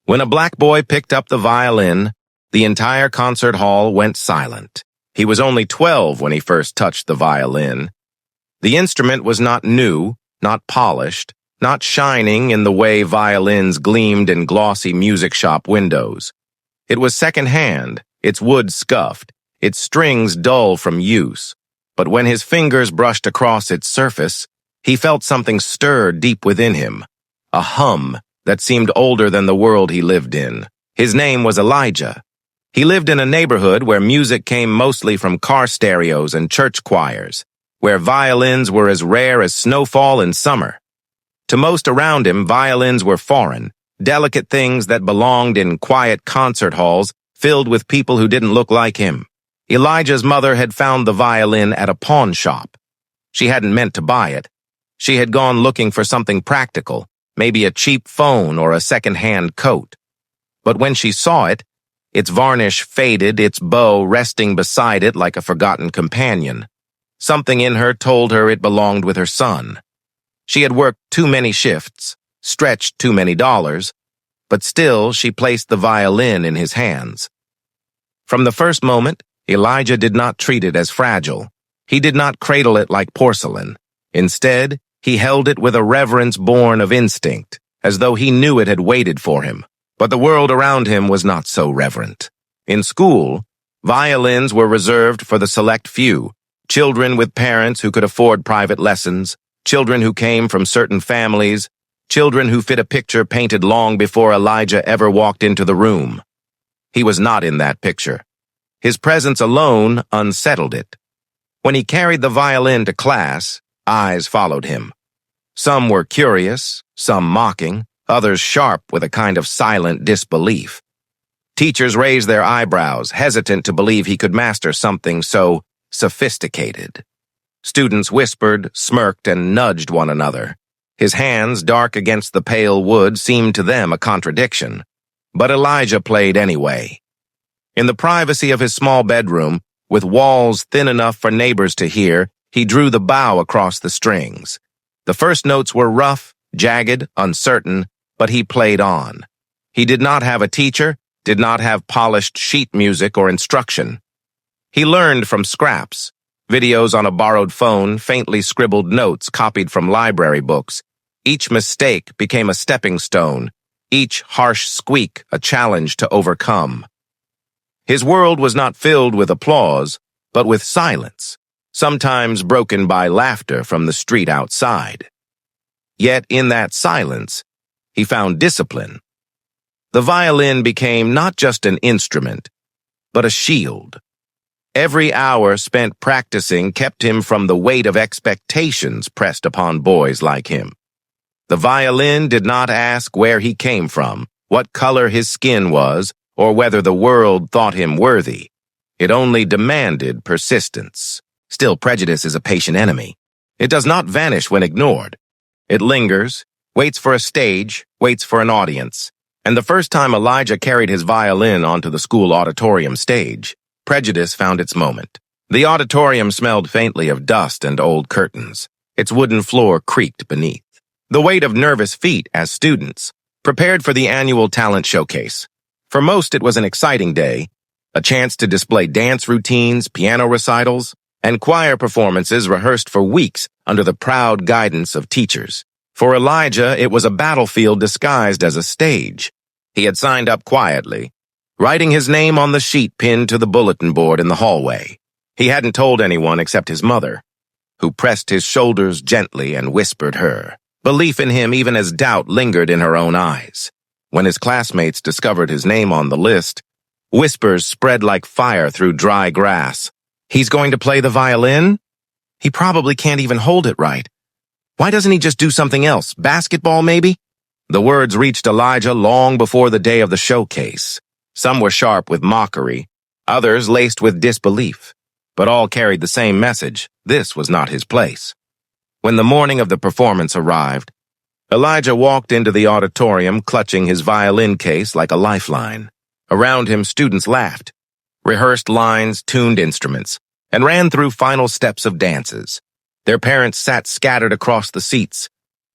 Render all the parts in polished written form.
When a black boy picked up the violin, the entire concert hall went silent. He was only 12 when he first touched the violin. The instrument was not new, not polished, not shining in the way violins gleamed in glossy music shop windows. It was second-hand, its wood scuffed, its strings dull from use. But when his fingers brushed across its surface, he felt something stir deep within him, a hum that seemed older than the world he lived in. His name was Elijah. He lived in a neighborhood where music came mostly from car stereos and church choirs, where violins were as rare as snowfall in summer. To most around him, violins were foreign, delicate things that belonged in quiet concert halls filled with people who didn't look like him. Elijah's mother had found the violin at a pawn shop. She hadn't meant to buy it. She had gone looking for something practical, maybe a cheap phone or a second-hand coat. But when she saw it, its varnish faded, its bow resting beside it like a forgotten companion. Something in her told her it belonged with her son. She had worked too many shifts, stretched too many dollars, but still she placed the violin in his hands. From the first moment, Elijah did not treat it as fragile. He did not cradle it like porcelain. Instead, he held it with a reverence born of instinct, as though he knew it had waited for him. But the world around him was not so reverent. In school, violins were reserved for the select few, children with parents who could afford private lessons, children who came from certain families, children who fit a picture painted long before Elijah ever walked into the room. He was not in that picture. His presence alone unsettled it. When he carried the violin to class, eyes followed him. Some were curious, some mocking, others sharp with a kind of silent disbelief. Teachers raised their eyebrows, hesitant to believe he could master something so sophisticated. Students whispered, smirked, and nudged one another. His hands, dark against the pale wood, seemed to them a contradiction. But Elijah played anyway. In the privacy of his small bedroom, with walls thin enough for neighbors to hear, he drew the bow across the strings. The first notes were rough, jagged, uncertain, but he played on. He did not have a teacher, did not have polished sheet music or instruction. He learned from scraps, videos on a borrowed phone, faintly scribbled notes copied from library books. Each mistake became a stepping stone, each harsh squeak a challenge to overcome. His world was not filled with applause, but with silence, sometimes broken by laughter from the street outside. Yet in that silence, he found discipline. The violin became not just an instrument, but a shield. Every hour spent practicing kept him from the weight of expectations pressed upon boys like him. The violin did not ask where he came from, what color his skin was, or whether the world thought him worthy. It only demanded persistence. Still, prejudice is a patient enemy. It does not vanish when ignored. It lingers, waits for a stage, waits for an audience. And the first time Elijah carried his violin onto the school auditorium stage, prejudice found its moment. The auditorium smelled faintly of dust and old curtains. Its wooden floor creaked beneath. The weight of nervous feet as students prepared for the annual talent showcase. For most, it was an exciting day, a chance to display dance routines, piano recitals, and choir performances rehearsed for weeks under the proud guidance of teachers. For Elijah, it was a battlefield disguised as a stage. He had signed up quietly, writing his name on the sheet pinned to the bulletin board in the hallway. He hadn't told anyone except his mother, who pressed his shoulders gently and whispered her belief in him even as doubt lingered in her own eyes. When his classmates discovered his name on the list, whispers spread like fire through dry grass. He's going to play the violin? He probably can't even hold it right. Why doesn't he just do something else? Basketball, maybe? The words reached Elijah long before the day of the showcase. Some were sharp with mockery, others laced with disbelief, but all carried the same message. This was not his place. When the morning of the performance arrived, Elijah walked into the auditorium clutching his violin case like a lifeline. Around him, students laughed, rehearsed lines, tuned instruments, and ran through final steps of dances. Their parents sat scattered across the seats,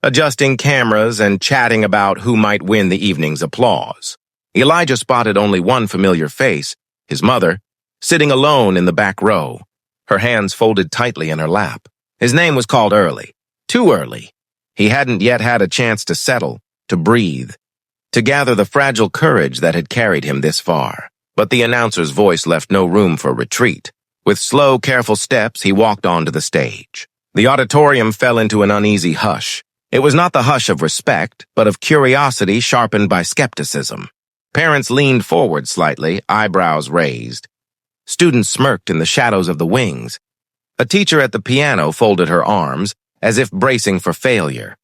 adjusting cameras and chatting about who might win the evening's applause. Elijah spotted only one familiar face, his mother, sitting alone in the back row, her hands folded tightly in her lap. His name was called early, too early. He hadn't yet had a chance to settle, to breathe, to gather the fragile courage that had carried him this far. But the announcer's voice left no room for retreat. With slow, careful steps, he walked onto the stage. The auditorium fell into an uneasy hush. It was not the hush of respect, but of curiosity sharpened by skepticism. Parents leaned forward slightly, eyebrows raised. Students smirked in the shadows of the wings. A teacher at the piano folded her arms, as if bracing for failure.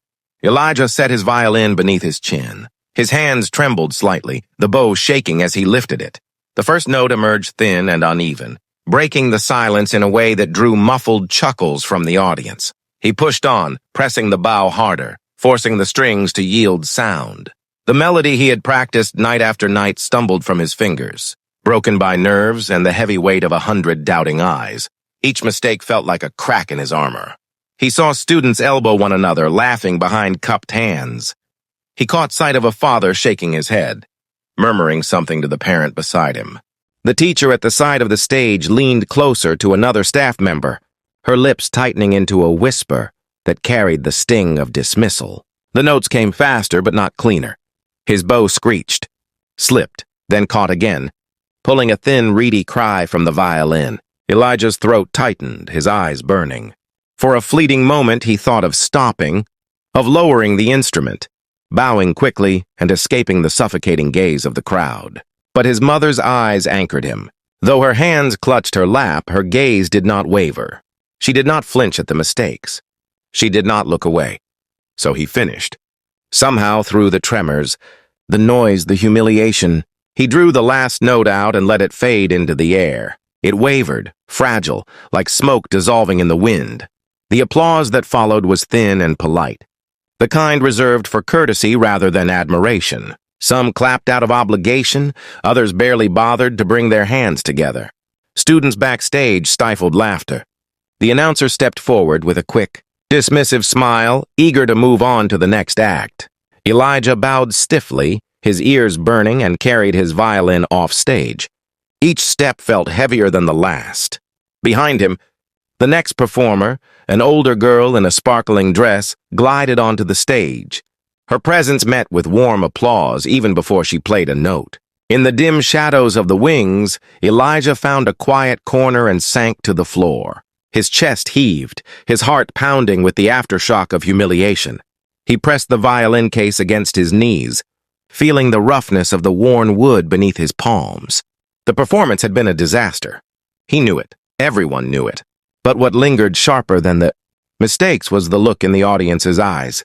Elijah set his violin beneath his chin. His hands trembled slightly, the bow shaking as he lifted it. The first note emerged thin and uneven, breaking the silence in a way that drew muffled chuckles from the audience. He pushed on, pressing the bow harder, forcing the strings to yield sound. The melody he had practiced night after night stumbled from his fingers, broken by nerves and the heavy weight of 100 doubting eyes. Each mistake felt like a crack in his armor. He saw students elbow one another, laughing behind cupped hands. He caught sight of a father shaking his head, murmuring something to the parent beside him. The teacher at the side of the stage leaned closer to another staff member, her lips tightening into a whisper that carried the sting of dismissal. The notes came faster but not cleaner. His bow screeched, slipped, then caught again, pulling a thin, reedy cry from the violin. Elijah's throat tightened, his eyes burning. For a fleeting moment he thought of stopping, of lowering the instrument, bowing quickly and escaping the suffocating gaze of the crowd. But his mother's eyes anchored him. Though her hands clutched her lap, her gaze did not waver. She did not flinch at the mistakes. She did not look away. So he finished. Somehow, through the tremors, the noise, the humiliation, he drew the last note out and let it fade into the air. It wavered, fragile, like smoke dissolving in the wind. The applause that followed was thin and polite, the kind reserved for courtesy rather than admiration. Some clapped out of obligation, others barely bothered to bring their hands together. Students backstage stifled laughter. The announcer stepped forward with a quick, dismissive smile, eager to move on to the next act. Elijah bowed stiffly, his ears burning, and carried his violin off stage. Each step felt heavier than the last. Behind him, the next performer, an older girl in a sparkling dress, glided onto the stage. Her presence met with warm applause even before she played a note. In the dim shadows of the wings, Elijah found a quiet corner and sank to the floor. His chest heaved, his heart pounding with the aftershock of humiliation. He pressed the violin case against his knees, feeling the roughness of the worn wood beneath his palms. The performance had been a disaster. He knew it. Everyone knew it. But what lingered sharper than the mistakes was the look in the audience's eyes,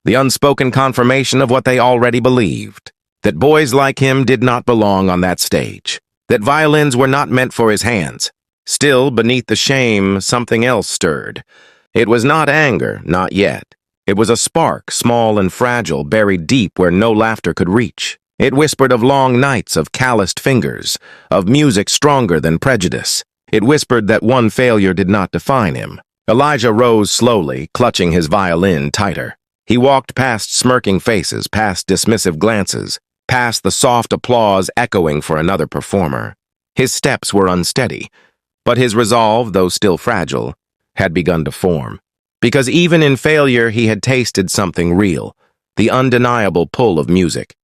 the unspoken confirmation of what they already believed, that boys like him did not belong on that stage, that violins were not meant for his hands. Still, beneath the shame, something else stirred. It was not anger, not yet. It was a spark, small and fragile, buried deep where no laughter could reach. It whispered of long nights, of calloused fingers, of music stronger than prejudice. It whispered that one failure did not define him. Elijah rose slowly, clutching his violin tighter. He walked past smirking faces, past dismissive glances, past the soft applause echoing for another performer. His steps were unsteady, but his resolve, though still fragile, had begun to form. Because even in failure he had tasted something real, the undeniable pull of music.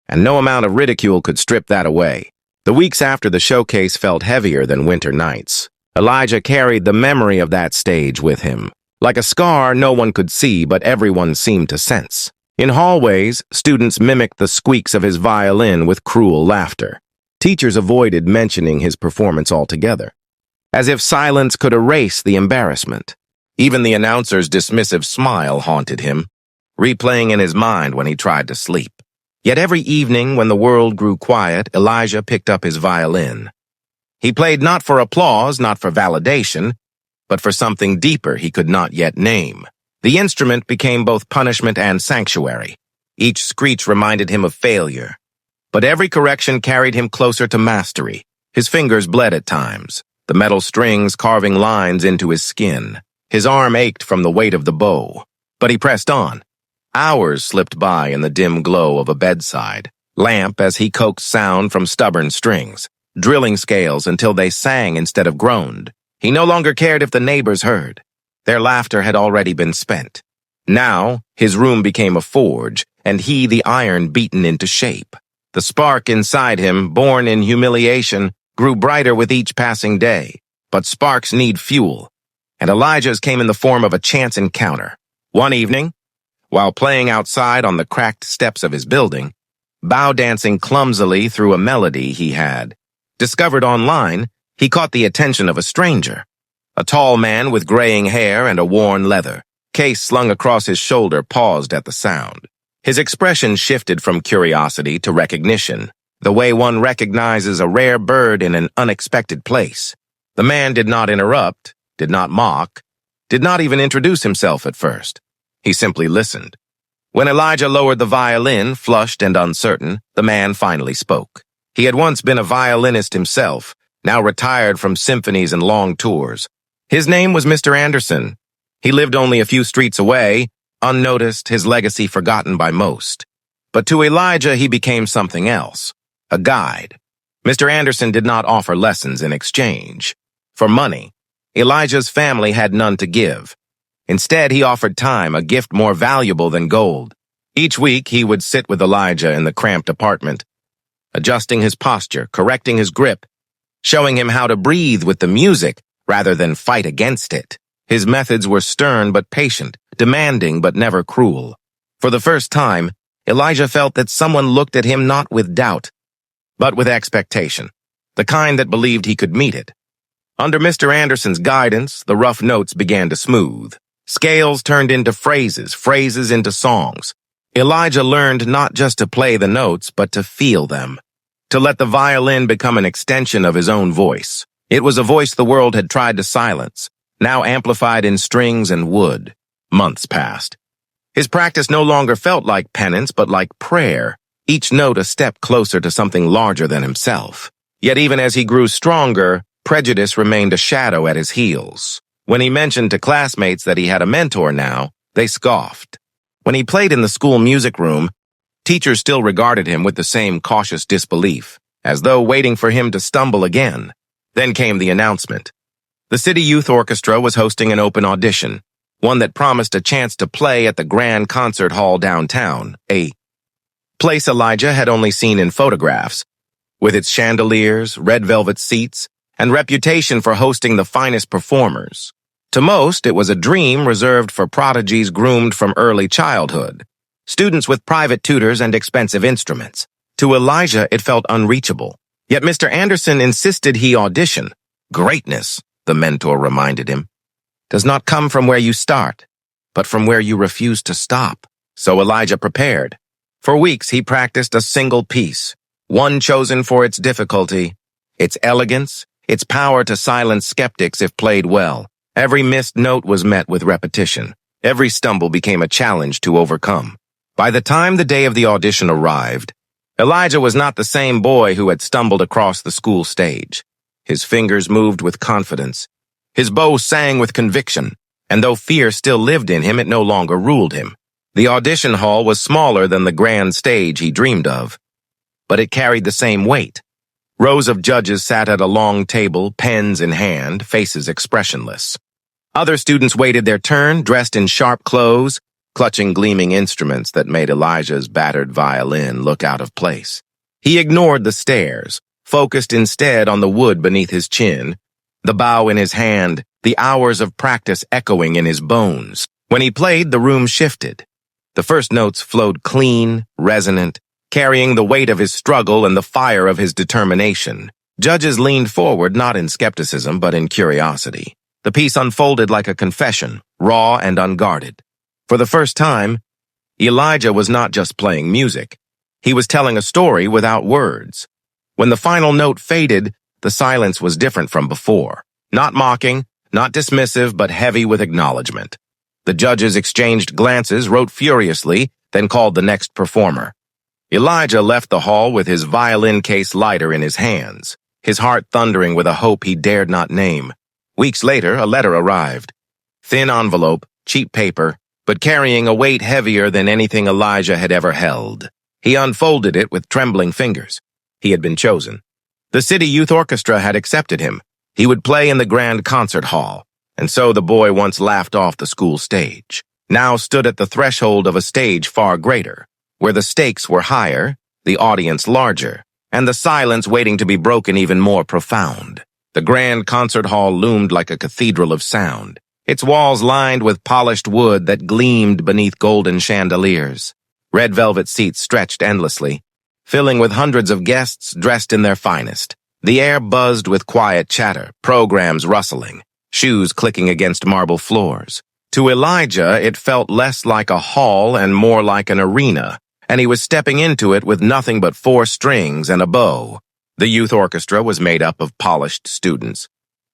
And no amount of ridicule could strip that away. The weeks after the showcase felt heavier than winter nights. Elijah carried the memory of that stage with him. Like a scar no one could see, but everyone seemed to sense. In hallways, students mimicked the squeaks of his violin with cruel laughter. Teachers avoided mentioning his performance altogether, as if silence could erase the embarrassment. Even the announcer's dismissive smile haunted him, replaying in his mind when he tried to sleep. Yet every evening when the world grew quiet, Elijah picked up his violin. He played not for applause, not for validation, but for something deeper he could not yet name. The instrument became both punishment and sanctuary. Each screech reminded him of failure, but every correction carried him closer to mastery. His fingers bled at times, the metal strings carving lines into his skin. His arm ached from the weight of the bow, but he pressed on. Hours slipped by in the dim glow of a bedside, lamp as he coaxed sound from stubborn strings, drilling scales until they sang instead of groaned. He no longer cared if the neighbors heard. Their laughter had already been spent. Now, his room became a forge, and he the iron beaten into shape. The spark inside him, born in humiliation, grew brighter with each passing day. But sparks need fuel, and Elijah's came in the form of a chance encounter. One evening, while playing outside on the cracked steps of his building, bow dancing clumsily through a melody he had discovered online, he caught the attention of a stranger. A tall man with graying hair and a worn leather case slung across his shoulder paused at the sound. His expression shifted from curiosity to recognition, the way one recognizes a rare bird in an unexpected place. The man did not interrupt, did not mock, did not even introduce himself at first. He simply listened. When Elijah lowered the violin, flushed and uncertain, the man finally spoke. He had once been a violinist himself, now retired from symphonies and long tours. His name was Mr. Anderson. He lived only a few streets away, unnoticed, his legacy forgotten by most. But to Elijah he became something else, a guide. Mr. Anderson did not offer lessons in exchange for money. Elijah's family had none to give. Instead, he offered time, a gift more valuable than gold. Each week, he would sit with Elijah in the cramped apartment, adjusting his posture, correcting his grip, showing him how to breathe with the music rather than fight against it. His methods were stern but patient, demanding but never cruel. For the first time, Elijah felt that someone looked at him not with doubt, but with expectation, the kind that believed he could meet it. Under Mr. Anderson's guidance, the rough notes began to smooth. Scales turned into phrases, phrases into songs. Elijah learned not just to play the notes, but to feel them, to let the violin become an extension of his own voice. It was a voice the world had tried to silence, now amplified in strings and wood. Months passed. His practice no longer felt like penance, but like prayer, each note a step closer to something larger than himself. Yet even as he grew stronger, prejudice remained a shadow at his heels. When he mentioned to classmates that he had a mentor now, they scoffed. When he played in the school music room, teachers still regarded him with the same cautious disbelief, as though waiting for him to stumble again. Then came the announcement. The City Youth Orchestra was hosting an open audition, one that promised a chance to play at the Grand Concert Hall downtown, a place Elijah had only seen in photographs, with its chandeliers, red velvet seats, and reputation for hosting the finest performers. To most, it was a dream reserved for prodigies groomed from early childhood, students with private tutors and expensive instruments. To Elijah, it felt unreachable. Yet Mr. Anderson insisted he audition. Greatness, the mentor reminded him, does not come from where you start, but from where you refuse to stop. So Elijah prepared. For weeks, he practiced a single piece, one chosen for its difficulty, its elegance, its power to silence skeptics if played well. Every missed note was met with repetition. Every stumble became a challenge to overcome. By the time the day of the audition arrived, Elijah was not the same boy who had stumbled across the school stage. His fingers moved with confidence. His bow sang with conviction, and though fear still lived in him, it no longer ruled him. The audition hall was smaller than the grand stage he dreamed of, but it carried the same weight. Rows of judges sat at a long table, pens in hand, faces expressionless. Other students waited their turn, dressed in sharp clothes, clutching gleaming instruments that made Elijah's battered violin look out of place. He ignored the stares, focused instead on the wood beneath his chin, the bow in his hand, the hours of practice echoing in his bones. When he played, the room shifted. The first notes flowed clean, resonant, carrying the weight of his struggle and the fire of his determination. Judges leaned forward not in skepticism but in curiosity. The piece unfolded like a confession, raw and unguarded. For the first time, Elijah was not just playing music. He was telling a story without words. When the final note faded, the silence was different from before. Not mocking, not dismissive, but heavy with acknowledgement. The judges exchanged glances, wrote furiously, then called the next performer. Elijah left the hall with his violin case lighter in his hands, his heart thundering with a hope he dared not name. Weeks later, a letter arrived. Thin envelope, cheap paper, but carrying a weight heavier than anything Elijah had ever held. He unfolded it with trembling fingers. He had been chosen. The city youth orchestra had accepted him. He would play in the grand concert hall, and so the boy once laughed off the school stage now stood at the threshold of a stage far greater, where the stakes were higher, the audience larger, and the silence waiting to be broken even more profound. The grand concert hall loomed like a cathedral of sound, its walls lined with polished wood that gleamed beneath golden chandeliers. Red velvet seats stretched endlessly, filling with hundreds of guests dressed in their finest. The air buzzed with quiet chatter, programs rustling, shoes clicking against marble floors. To Elijah, it felt less like a hall and more like an arena, and he was stepping into it with nothing but 4 strings and a bow. The youth orchestra was made up of polished students,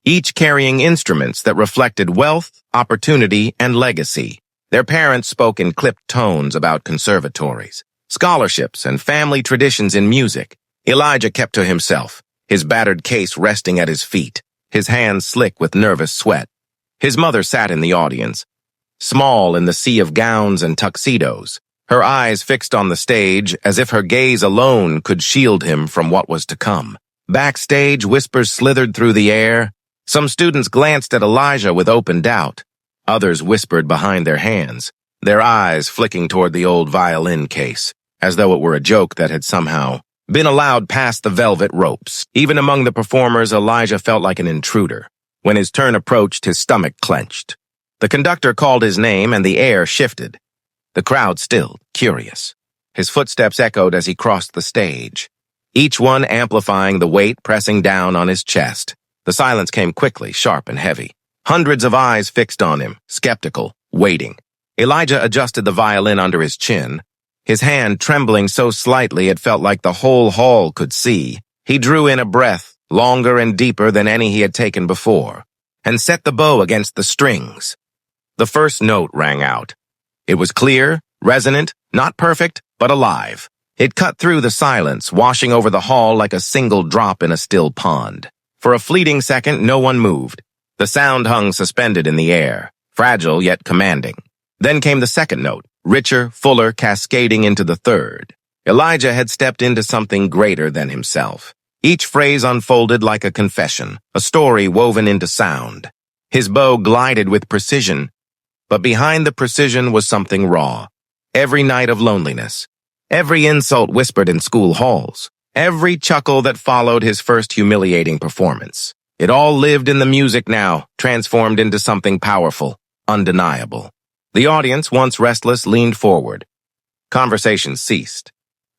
each carrying instruments that reflected wealth, opportunity, and legacy. Their parents spoke in clipped tones about conservatories, scholarships, and family traditions in music. Elijah kept to himself, his battered case resting at his feet, his hands slick with nervous sweat. His mother sat in the audience, small in the sea of gowns and tuxedos, her eyes fixed on the stage as if her gaze alone could shield him from what was to come. Backstage, whispers slithered through the air. Some students glanced at Elijah with open doubt. Others whispered behind their hands, their eyes flicking toward the old violin case, as though it were a joke that had somehow been allowed past the velvet ropes. Even among the performers, Elijah felt like an intruder. When his turn approached, his stomach clenched. The conductor called his name and the air shifted. The crowd stilled, curious. His footsteps echoed as he crossed the stage, each one amplifying the weight pressing down on his chest. The silence came quickly, sharp and heavy. Hundreds of eyes fixed on him, skeptical, waiting. Elijah adjusted the violin under his chin, his hand trembling so slightly it felt like the whole hall could see. He drew in a breath, longer and deeper than any he had taken before, and set the bow against the strings. The first note rang out. It was clear, resonant, not perfect, but alive. It cut through the silence, washing over the hall like a single drop in a still pond. For a fleeting second, no one moved. The sound hung suspended in the air, fragile yet commanding. Then came the second note, richer, fuller, cascading into the third. Elijah had stepped into something greater than himself. Each phrase unfolded like a confession, a story woven into sound. His bow glided with precision, but behind the precision was something raw. Every night of loneliness, every insult whispered in school halls, every chuckle that followed his first humiliating performance. It all lived in the music now, transformed into something powerful, undeniable. The audience, once restless, leaned forward. Conversation ceased.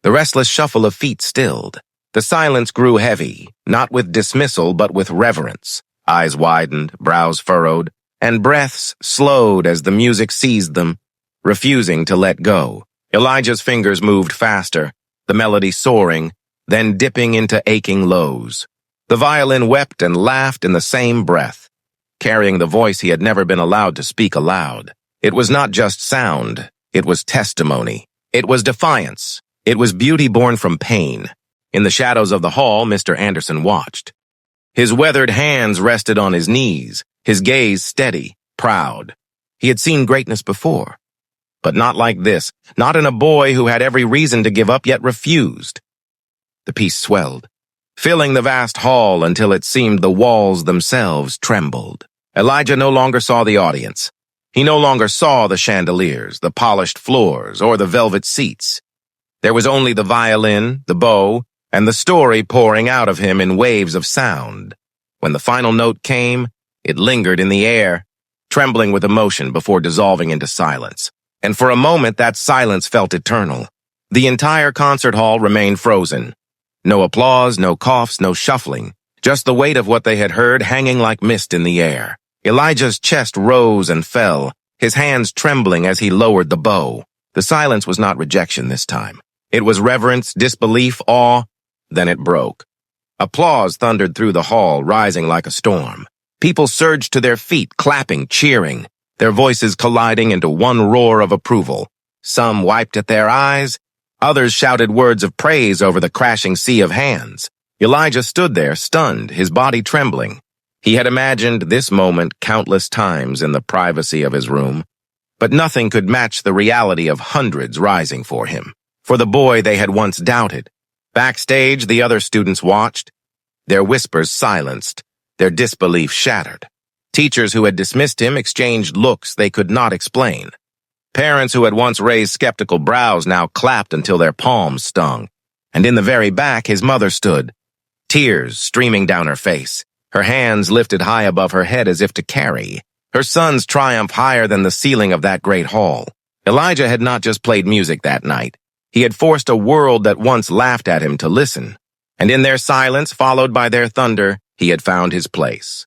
The restless shuffle of feet stilled. The silence grew heavy, not with dismissal but with reverence. Eyes widened, brows furrowed, and breaths slowed as the music seized them, refusing to let go. Elijah's fingers moved faster, the melody soaring, then dipping into aching lows. The violin wept and laughed in the same breath, carrying the voice he had never been allowed to speak aloud. It was not just sound, it was testimony. It was defiance. It was beauty born from pain. In the shadows of the hall, Mr. Anderson watched. His weathered hands rested on his knees, his gaze steady, proud. He had seen greatness before, but not like this, not in a boy who had every reason to give up yet refused. The piece swelled, filling the vast hall until it seemed the walls themselves trembled. Elijah no longer saw the audience. He no longer saw the chandeliers, the polished floors, or the velvet seats. There was only the violin, the bow, and the story pouring out of him in waves of sound. When the final note came, it lingered in the air, trembling with emotion before dissolving into silence. And for a moment, that silence felt eternal. The entire concert hall remained frozen. No applause, no coughs, no shuffling, just the weight of what they had heard hanging like mist in the air. Elijah's chest rose and fell, his hands trembling as he lowered the bow. The silence was not rejection this time. It was reverence, disbelief, awe. Then it broke. Applause thundered through the hall, rising like a storm. People surged to their feet, clapping, cheering, their voices colliding into one roar of approval. Some wiped at their eyes. Others shouted words of praise over the crashing sea of hands. Elijah stood there, stunned, his body trembling. He had imagined this moment countless times in the privacy of his room, but nothing could match the reality of hundreds rising for him. for the boy they had once doubted. Backstage, the other students watched, their whispers silenced, their disbelief shattered. Teachers who had dismissed him exchanged looks they could not explain. Parents who had once raised skeptical brows now clapped until their palms stung. And in the very back, his mother stood, tears streaming down her face, her hands lifted high above her head as if to carry her son's triumph higher than the ceiling of that great hall. Elijah had not just played music that night. He had forced a world that once laughed at him to listen. And in their silence, followed by their thunder, he had found his place.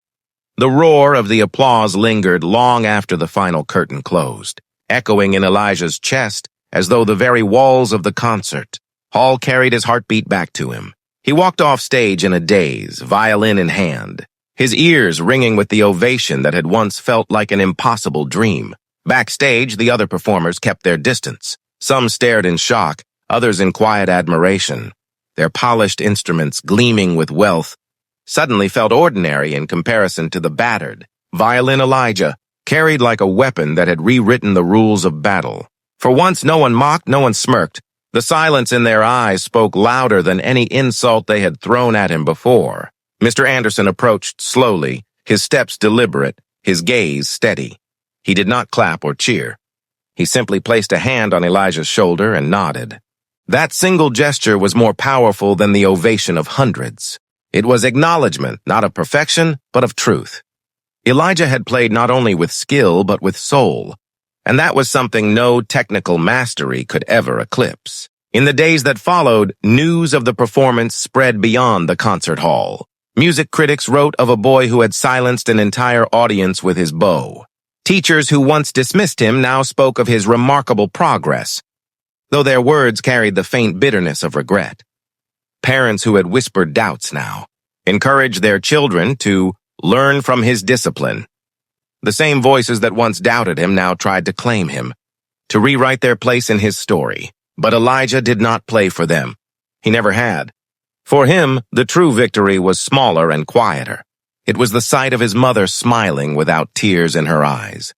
The roar of the applause lingered long after the final curtain closed, echoing in Elijah's chest as though the very walls of the concert hall carried his heartbeat back to him. He walked off stage in a daze, violin in hand, his ears ringing with the ovation that had once felt like an impossible dream. Backstage, the other performers kept their distance. Some stared in shock, others in quiet admiration. Their polished instruments, gleaming with wealth, suddenly felt ordinary in comparison to the battered violin Elijah, carried like a weapon that had rewritten the rules of battle. For once, no one mocked, no one smirked. The silence in their eyes spoke louder than any insult they had thrown at him before. Mr. Anderson approached slowly, his steps deliberate, his gaze steady. He did not clap or cheer. He simply placed a hand on Elijah's shoulder and nodded. That single gesture was more powerful than the ovation of hundreds. It was acknowledgement, not of perfection, but of truth. Elijah had played not only with skill, but with soul, and that was something no technical mastery could ever eclipse. In the days that followed, news of the performance spread beyond the concert hall. Music critics wrote of a boy who had silenced an entire audience with his bow. Teachers who once dismissed him now spoke of his remarkable progress, though their words carried the faint bitterness of regret. Parents who had whispered doubts now encouraged their children to learn from his discipline. The same voices that once doubted him now tried to claim him, to rewrite their place in his story. But Elijah did not play for them. He never had. For him, the true victory was smaller and quieter. It was the sight of his mother smiling without tears in her eyes.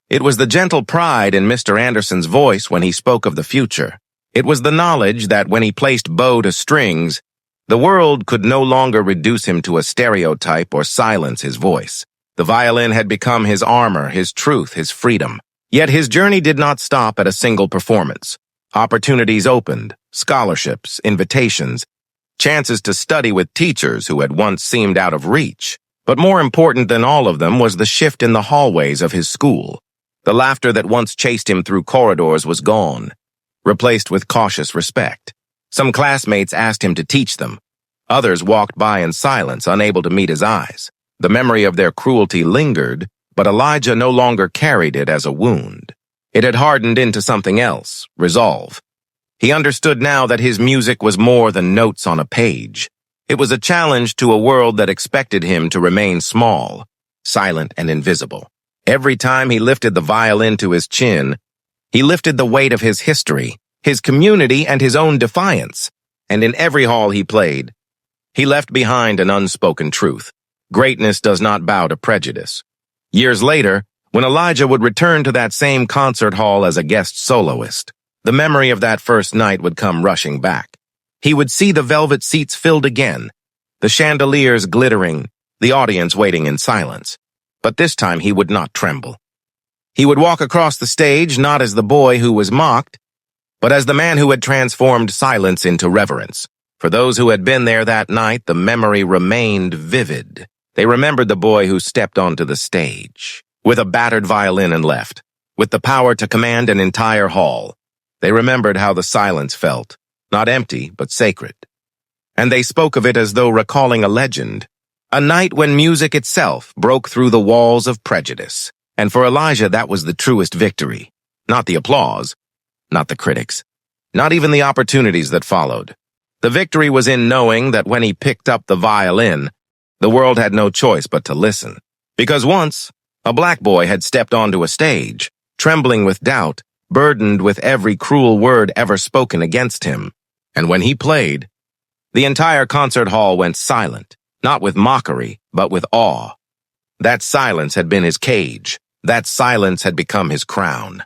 It was the gentle pride in Mr. Anderson's voice when he spoke of the future. It was the knowledge that when he placed bow to strings, the world could no longer reduce him to a stereotype or silence his voice. The violin had become his armor, his truth, his freedom. Yet his journey did not stop at a single performance. Opportunities opened, scholarships, invitations, chances to study with teachers who had once seemed out of reach. But more important than all of them was the shift in the hallways of his school. The laughter that once chased him through corridors was gone, replaced with cautious respect. Some classmates asked him to teach them. Others walked by in silence, unable to meet his eyes. The memory of their cruelty lingered, but Elijah no longer carried it as a wound. It had hardened into something else, resolve. He understood now that his music was more than notes on a page. It was a challenge to a world that expected him to remain small, silent and invisible. Every time he lifted the violin to his chin, he lifted the weight of his history, his community, and his own defiance. And in every hall he played, he left behind an unspoken truth. Greatness does not bow to prejudice. Years later, when Elijah would return to that same concert hall as a guest soloist, the memory of that first night would come rushing back. He would see the velvet seats filled again, the chandeliers glittering, the audience waiting in silence. But this time he would not tremble. He would walk across the stage not as the boy who was mocked, but as the man who had transformed silence into reverence. For those who had been there that night, the memory remained vivid. They remembered the boy who stepped onto the stage, with a battered violin and left, with the power to command an entire hall. They remembered how the silence felt, not empty, but sacred. And they spoke of it as though recalling a legend, a night when music itself broke through the walls of prejudice. And for Elijah, that was the truest victory. Not the applause, not the critics, not even the opportunities that followed. The victory was in knowing that when he picked up the violin, the world had no choice but to listen. Because once, a black boy had stepped onto a stage, trembling with doubt, burdened with every cruel word ever spoken against him. And when he played, the entire concert hall went silent, not with mockery, but with awe. That silence had been his cage. That silence had become his crown.